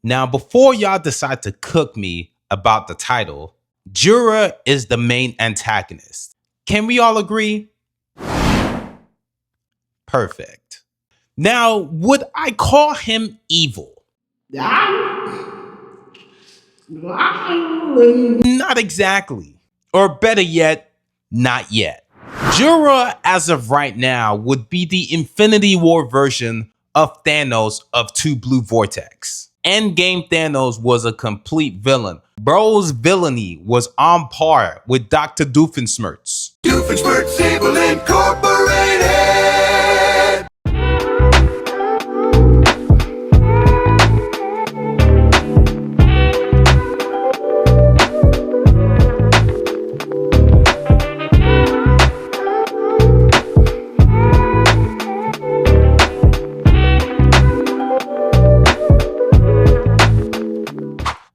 Now, before y'all decide to cook me about the title, Jura is the main antagonist. Can we all agree? Perfect. Now, would I call him evil? Not exactly. Or better yet, not yet. Jura, as of right now, would be the Infinity War version of Thanos of Two Blue Vortex. Endgame Thanos was a complete villain. Bro's villainy was on par with Dr. Doofenshmirtz. Doofenshmirtz Evil Incorporated!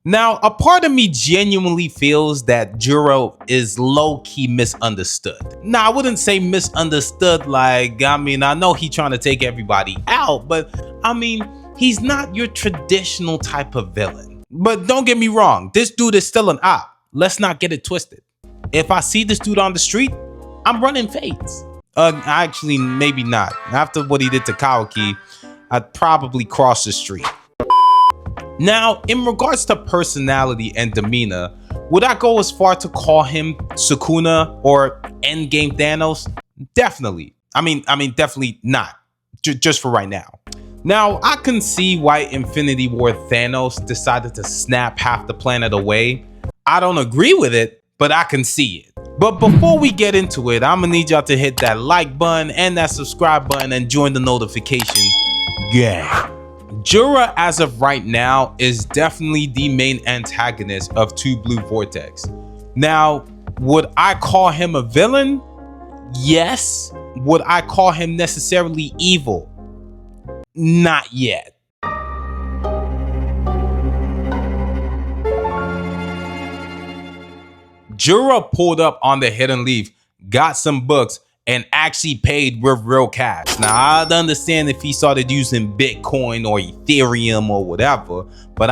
Now, a part of me genuinely feels that Jura is low-key misunderstood. Now, I wouldn't say misunderstood like, I know he's trying to take everybody out, but he's not your traditional type of villain. But don't get me wrong, this dude is still an op. Let's not get it twisted. If I see this dude on the street, I'm running fades. Actually, maybe not. After what he did to Kawaki, I'd probably cross the street. Now, in regards to personality and demeanor, would I go as far to call him Sukuna or Endgame Thanos? Definitely. Definitely not. Just for right now. Now, I can see why Infinity War Thanos decided to snap half the planet away. I don't agree with it, but I can see it. But before we get into it, I'm gonna need y'all to hit that like button and that subscribe button and join the notification gang. Jura, as of right now, is definitely the main antagonist of Two Blue Vortex. Now, would I call him a villain? Yes. Would I call him necessarily evil? Not yet. Jura pulled up on the Hidden Leaf, got some books, and actually paid with real cash. Now, I'd understand if he started using Bitcoin or Ethereum or whatever, but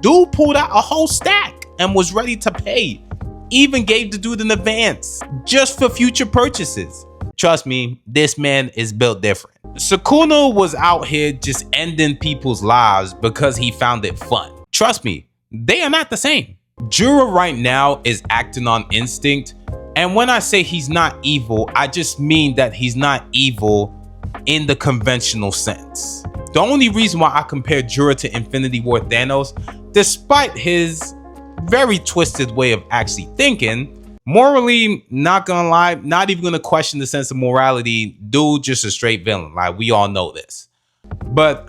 dude pulled out a whole stack and was ready to pay. Even gave the dude an advance just for future purchases. Trust me, this man is built different. Sukuna was out here just ending people's lives because he found it fun. Trust me, they are not the same. Jura right now is acting on instinct. And when I say he's not evil, I just mean that he's not evil in the conventional sense. The only reason why I compare Jura to Infinity War Thanos, despite his very twisted way of actually thinking, morally, not gonna lie, not even gonna question the sense of morality, dude just a straight villain, like we all know this. But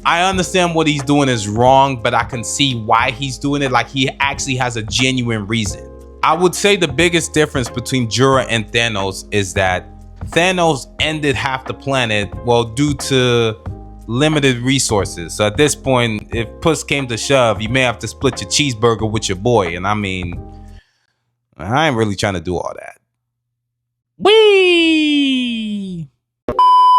I understand what he's doing is wrong, but I can see why he's doing it, like he actually has a genuine reason. I would say the biggest difference between Jura and Thanos is that Thanos ended half the planet, due to limited resources. So at this point, if push came to shove, you may have to split your cheeseburger with your boy. And I ain't really trying to do all that. Whee!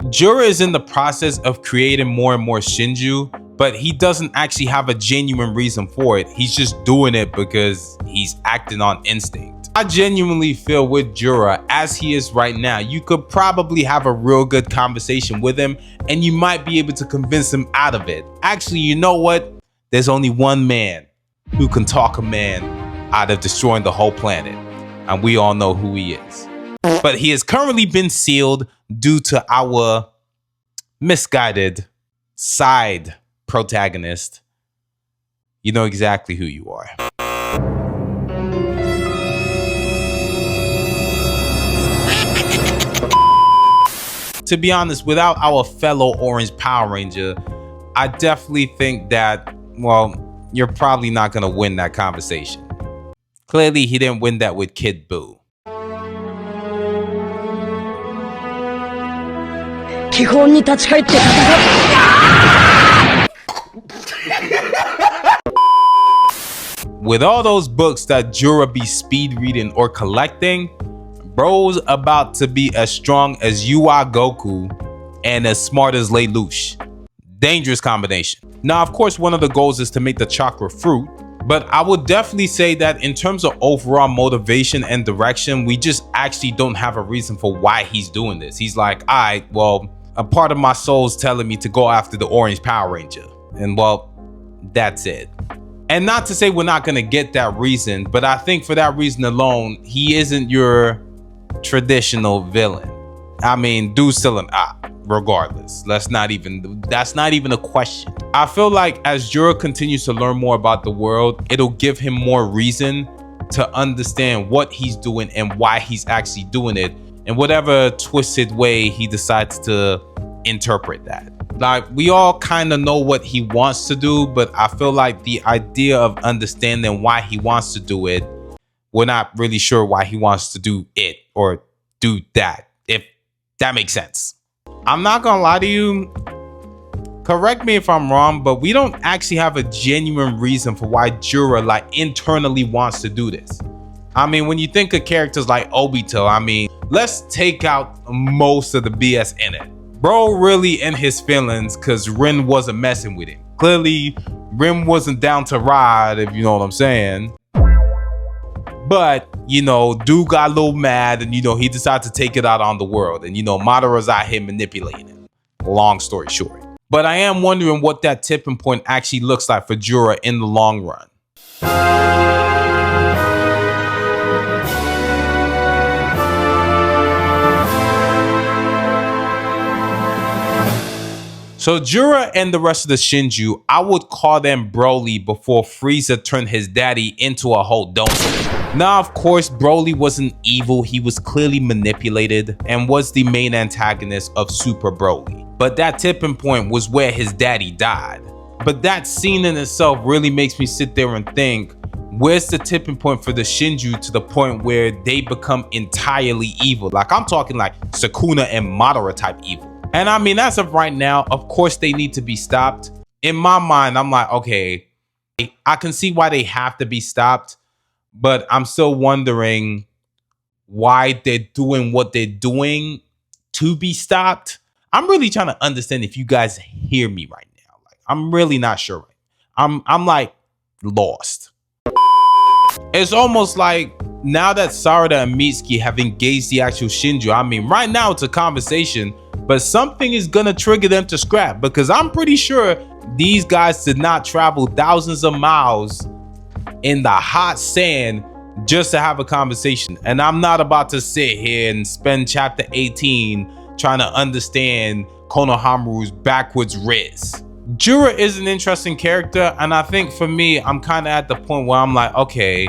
Jura is in the process of creating more and more Shinju, but he doesn't actually have a genuine reason for it. He's just doing it because he's acting on instinct. I genuinely feel with Jura, as he is right now, you could probably have a real good conversation with him and you might be able to convince him out of it. Actually, you know what? There's only one man who can talk a man out of destroying the whole planet, and we all know who he is. But he has currently been sealed due to our misguided side protagonist. You know exactly who you are. To be honest, without our fellow Orange Power Ranger, I definitely think that, you're probably not going to win that conversation. Clearly, he didn't win that with Kid Buu. With all those books that Jura be speed reading or collecting, bro's about to be as strong as Goku and as smart as Lelouch. Dangerous combination. Now, of course, one of the goals is to make the chakra fruit, but I would definitely say that in terms of overall motivation and direction, we just actually don't have a reason for why he's doing this. He's like, all right, well, a part of my soul's telling me to go after the orange Power Ranger. And well, that's it. And not to say we're not going to get that reason, but I think for that reason alone, he isn't your traditional villain. I mean, dude's still an op, regardless. That's not even a question. I feel like as Jura continues to learn more about the world, it'll give him more reason to understand what he's doing and why he's actually doing it, in whatever twisted way he decides to interpret that. Like, we all kind of know what he wants to do, but I feel like the idea of understanding why he wants to do it, we're not really sure why he wants to do it or do that, if that makes sense. I'm not gonna lie to you, correct me if I'm wrong, but we don't actually have a genuine reason for why Jura like internally wants to do this. I mean, when you think of characters like Obito, I mean, let's take out most of the BS in it. Bro really in his feelings because Rin wasn't messing with him. Clearly, Rin wasn't down to ride, if you know what I'm saying. But, you know, dude got a little mad and, you know, he decided to take it out on the world. And, you know, Madara's out here manipulating him. Long story short. But I am wondering what that tipping point actually looks like for Jura in the long run. So Jura and the rest of the Shinju, I would call them Broly before Frieza turned his daddy into a whole donut. Now, of course, Broly wasn't evil. He was clearly manipulated and was the main antagonist of Super Broly. But that tipping point was where his daddy died. But that scene in itself really makes me sit there and think, where's the tipping point for the Shinju to the point where they become entirely evil? Like, I'm talking like Sukuna and Madara type evil. And I mean, as of right now, of course, they need to be stopped. In my mind, I'm like, okay, I can see why they have to be stopped, but I'm still wondering why they're doing what they're doing to be stopped. I'm really trying to understand if you guys hear me right now. Like, I'm really not sure. I'm like lost. It's almost like now that Sarada and Mitsuki have engaged the actual Shinju, I mean, right now it's a conversation, but something is gonna trigger them to scrap, because I'm pretty sure these guys did not travel thousands of miles in the hot sand just to have a conversation. And I'm not about to sit here and spend chapter 18 trying to understand Konohamaru's backwards riz. Jura is an interesting character, and I think for me, I'm kind of at the point where I'm like, okay,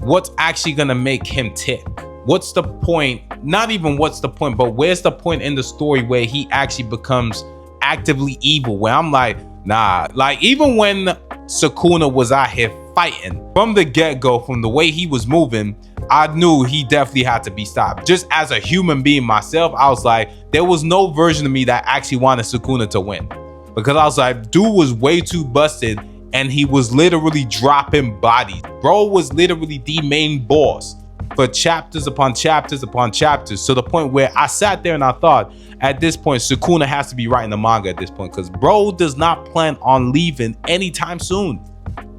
what's actually gonna make him tick? What's the point? Not even what's the point, but where's the point in the story where he actually becomes actively evil? Where I'm like, nah, like even when Sukuna was out here fighting, from the get-go, from the way he was moving, I knew he definitely had to be stopped. Just as a human being myself, I was like, there was no version of me that actually wanted Sukuna to win. Because I was like, dude was way too busted and he was literally dropping bodies. Bro was literally the main boss for chapters upon chapters upon chapters, to the point where I sat there and I thought, at this point, Sukuna has to be writing the manga at this point, because bro does not plan on leaving anytime soon.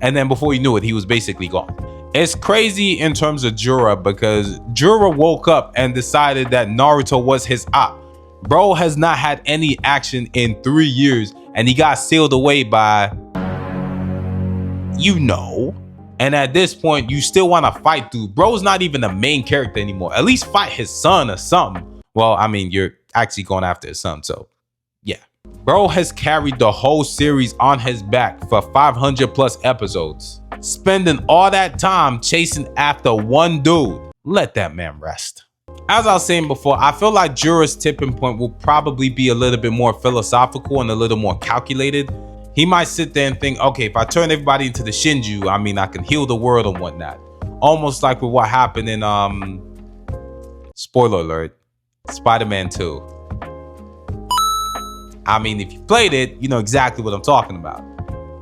And then before you knew it, he was basically gone. It's crazy in terms of Jura, because Jura woke up and decided that Naruto was his op. Bro has not had any action in 3 years, and he got sealed away by, you know. And at this point, you still want to fight dude. Bro's not even the main character anymore. At least fight his son or something. Well, I mean, you're actually going after his son, so yeah. Bro has carried the whole series on his back for 500 plus episodes, spending all that time chasing after one dude. Let that man rest. As I was saying before, I feel like Jura's tipping point will probably be a little bit more philosophical and a little more calculated. He might sit there and think, okay, if I turn everybody into the Shinju, I mean, I can heal the world and whatnot. Almost like with what happened in, spoiler alert, Spider-Man 2. I mean, if you played it, you know exactly what I'm talking about.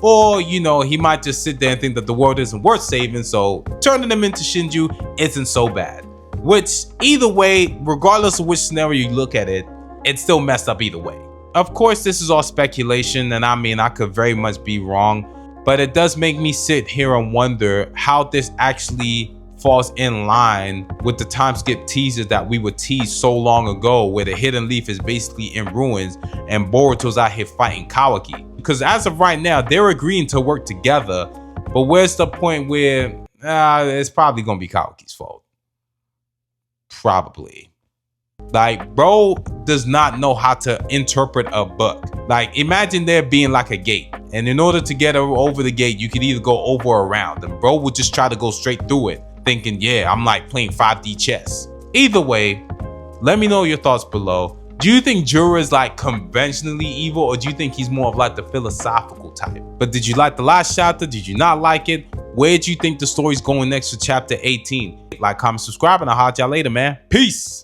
Or, you know, he might just sit there and think that the world isn't worth saving, so turning them into Shinju isn't so bad. Which, either way, regardless of which scenario you look at it, it's still messed up either way. of course, this is all speculation, and I mean, I could very much be wrong, but it does make me sit here and wonder how this actually falls in line with the time skip teasers that we would tease so long ago, where the Hidden Leaf is basically in ruins and Boruto's out here fighting Kawaki. Because as of right now, they're agreeing to work together, but where's the point where it's probably gonna be Kawaki's fault? Probably. Like, bro does not know how to interpret a book. Like, imagine there being like a gate, and in order to get over the gate, you could either go over or around, and bro would just try to go straight through it, thinking, yeah, I'm like playing 5D chess. Either way, let me know your thoughts below. Do you think Jura is like conventionally evil, or do you think he's more of like the philosophical type? But did you like the last chapter? Did you not like it? Where do you think the story's going next for chapter 18? Like, comment, subscribe, and I'll holler at y'all later, man. Peace.